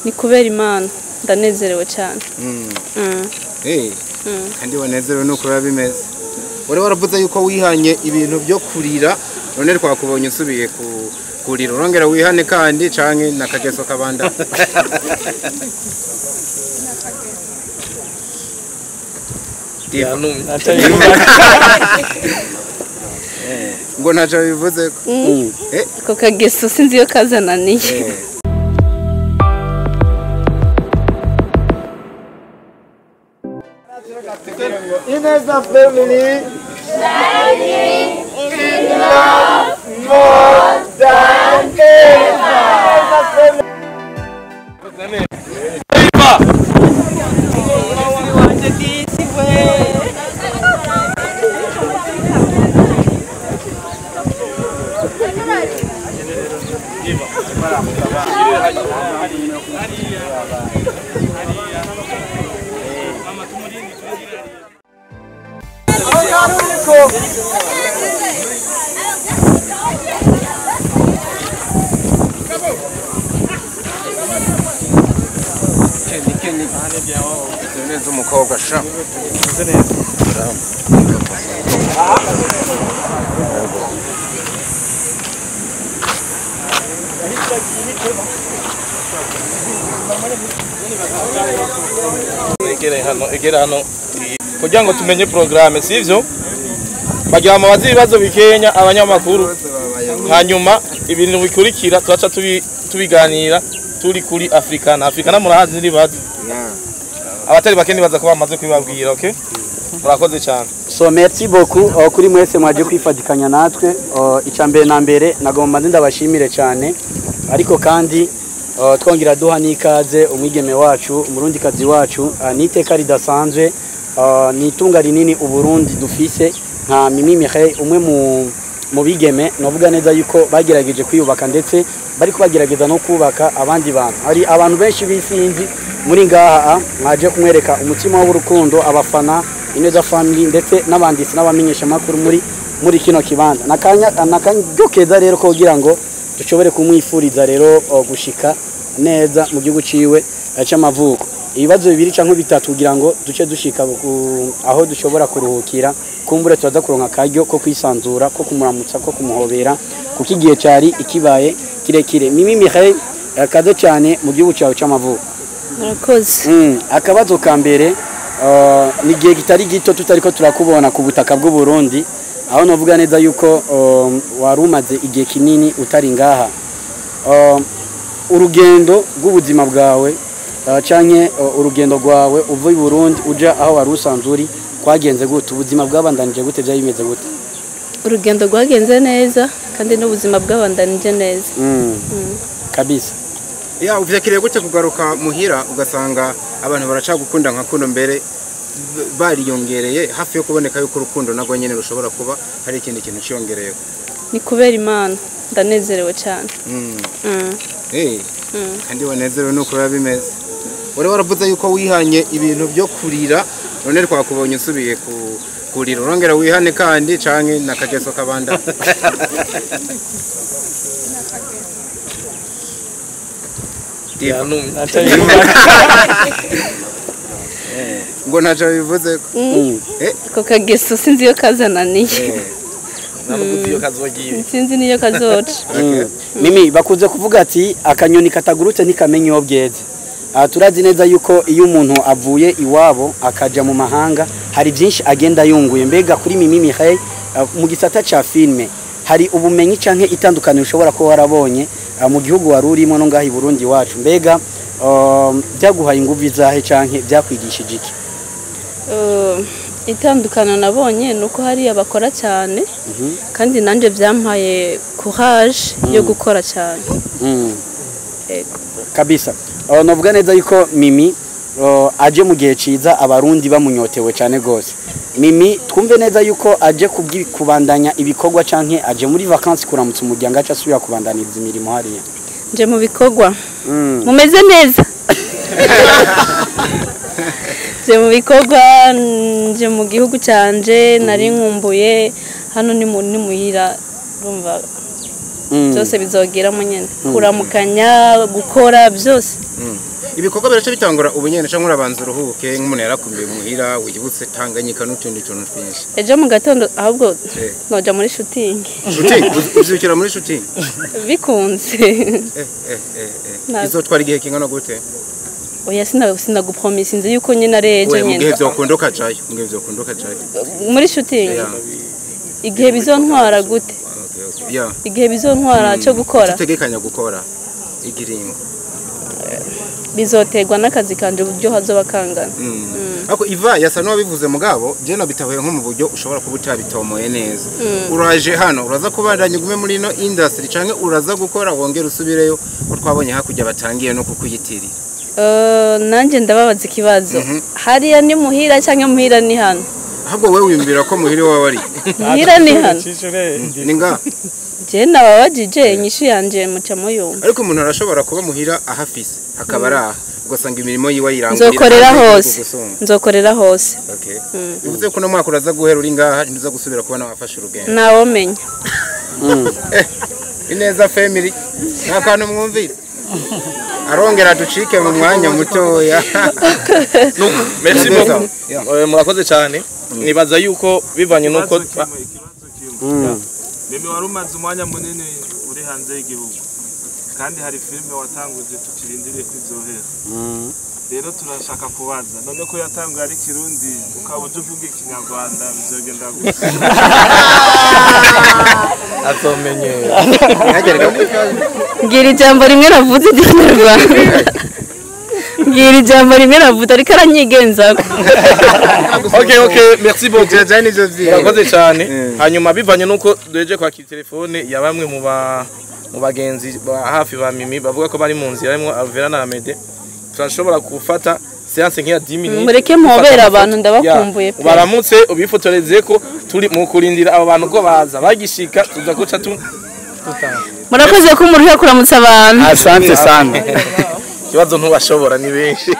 ni kubera Imana ndanezerewe cyane. Kandi wanezerewe nuko bimeze. Uri waravuze yuko wihanye ibintu byo kurira none twakubonye usubiye kurira urongera wihane kandi canke nakageso kabanda. Ngo ntaco bivuze ko ko kageso sinzi yo kazananiye. Ineza family shining in love more than ever. Neza umukobwa sha egera hano kugira ngo tumenye programme sivyo bagira amabazi ibibazo bikenya abanyamakuru hanyuma ibintu bikurikira twaca tubiganira turi kuri Africana murahazi niribazi abatari bakeni baza kuba bamaze kwibabwira. Okay, murakoze cyane. So merci beaucoup kuri mwese mwaje kwifadikanya natwe. Icambere na mbere nagomba ndabashimire cyane, ariko kandi twongira duha nikaze umwigeme wacu umurundi kazi wacu niteka ridasanzwe, nitunga rinini uburundi dufise nka Mimi Mireille, umwe mu bigeme novuga neza yuko bagerageje kwiyubaka ndetse bari kubagerageza no kubaka abandi bantu. Hari abantu benshi bisinzi muri ngaha mwaje kumwereka umutima w'urukundo abafana Ineza family ndetse n'abanditsi n'abamenyesha makuru muri kino kibanza nakanyokeza rero ko kugira ngo dushobore kumwifuriza rero gushika neza mu gihugu ciwe cy'amavuko. Ibibazo bibiri canke bitatu kugira ngo duce dushika aho dushobora kuruhukira, kumbure tuza kuronka karyo ko kwisanzura ko kumuramutsa ko kumuhobera kuko igihe cyari ikibaye kirekire. Mimi Mireille kaze cyane mu gihugu cyawe cy'amavuko. Murakoze. Akabazo ka mbere ni gihe kitari gito tutariko turakubona ku butaka bw'u Burundi, aho novuga neza yuko warumaze igihe kinini utari ngaha. Urugendo rw'ubuzima bwawe canke urugendo rwawe uvuye i Burundi uja aho wari usanzuri kwagenze gute? Ubuzima bwabandanije gute? Bya bimeze gute? Urugendo rwagenze neza kandi n'ubuzima bwabandanije neza. Kabisa. Ya uvyakiriye gute kugaruka muhira ugasanga abantu baracagukunda nka kuno mbere bariyongereye hafi yo kuboneka yuko urukundo nago nyene rushobora kuba hari ikindi kintu cyongereye? Ni kubera Imana ndanezerewe cyane. Kandi wanezerewe nuko bimeze. Uri waravuze yuko wihanye ibintu byo kurira none twakubonye usubiye kurira urongera wihane kandi canke nakageso kabanda. Ngo ntaco bivuze ko ko kageso sinzi yo kazananiye. Sinzi niyo kazoca. Mimi bakunze kuvuga ati akanyoni katagurutse ntikamenya iyo bweze. Turazi neza yuko iyo umuntu avuye iwabo akaja mu mahanga hari byinshi agenda yunguye. Mbega kuri Mimi Mireille mu gisata ca filme hari ubumenyi canke itandukanye ushobora ko warabonye mu gihugu warurimo no ngaho i Burundi wacu? Mbega byaguhaye inguvu izahe canke byakwigishije iki? Itandukana nabonye nuko hari abakora cyane kandi nanje byampaye courage yo gukora cyane. Kabisa. Novuga neza yuko Mimi aje mu gihe ciza abarundi bamunyotewe cyane gose. Mimi twumve neza yuko aje kubandanya ibikorwa canke aje muri vacances kuramutsa umuryango aca asubira kubandaniriza imirimo hariya? Nje mu bikorwa. Mumeze neza. Je mu bikorwa, nje mu gihugu cyanje nari nkumbuye hano ni muhira urumva byose bizogera mu nyene kuramukanya gukora byose. ibikorwa biraca bitangura ubunyene cyangwa urabanza uruhuke nk'umuntu yarakumbiye muhira wibutse Tanganyika n'utundi tuntu twinshi ejo mu gatondo ahubwo noja muri shooting uzikira muri shooting bikunze izotwara igihe kingana gute oya sinagupromise nzi yuko nyine areje nyine mugihe byokundoka jayo muri shooting igihe bizontwara gute igihe bizontwara cyo gukora tutegekanya gukora igiringo bizoterwa n'akazi kanje uburyo hazoba kangana ako Iva yasa no bivuze mugabo je no bitahuye nko mu buryo ushobora kuba utabitomoye neza uraje hano uraza kubandanya gume muri no industry canke uraza gukora wongera usubireyo ko twabonye hakujya batangiye no kukuyitirira nanje ndababaza ikibazo hariya ni muhira canke muhira ni hano ahubwo wewe wimbira ko muhira wawe ari muhira ni hano ninga je nababajije inyishu yanje muca muyumva ariko umuntu arashobora kuba muhira ahafise akaba araha ugasanga imirimo yiwe yirangurira nzokorera hose okay bivuze ko no mwaka uraza guhera uri ngaha ntuza gusubira kubona wafashe urugendo nawo menya ineza family nakantu mwumvira arongera ducike mu mwanya mutoya merci beaucoup murakoze cyane nibaza yuko bivanye nuko mimi warumaze umwanya munini uri hanze y'igihugu kandi hari filime watanguje tukirindiriye kwizohera rero turashaka kubaza none ko yatanguye ari kirundi ukaba uje uvuga ikinyarwanda bizogenda gusa atomenyera ngira ijambo rimwe navuze ikinyarwanda ngira ijambo rimwe navuze ariko aranyigenzako okay merci beaucoup jani zo vye murakoze cyane hanyuma bivanye nuko duheje kwakira telefone ya bamwe mu bagenzi ba hafi ba Mimi bavuga ko bari mu nzira harimo Alvera na Amede turashobora gufata séance nk'iya 10 minutes mureke mpobera abantu ndabakumbuye pe baramutse ubifotoreze ko turi mu kurindira abo bantu ko baza bagishika tuza guca murakoze ko muruhe kuramutsa abantu asante sana kibazo ntubashobora ni benshi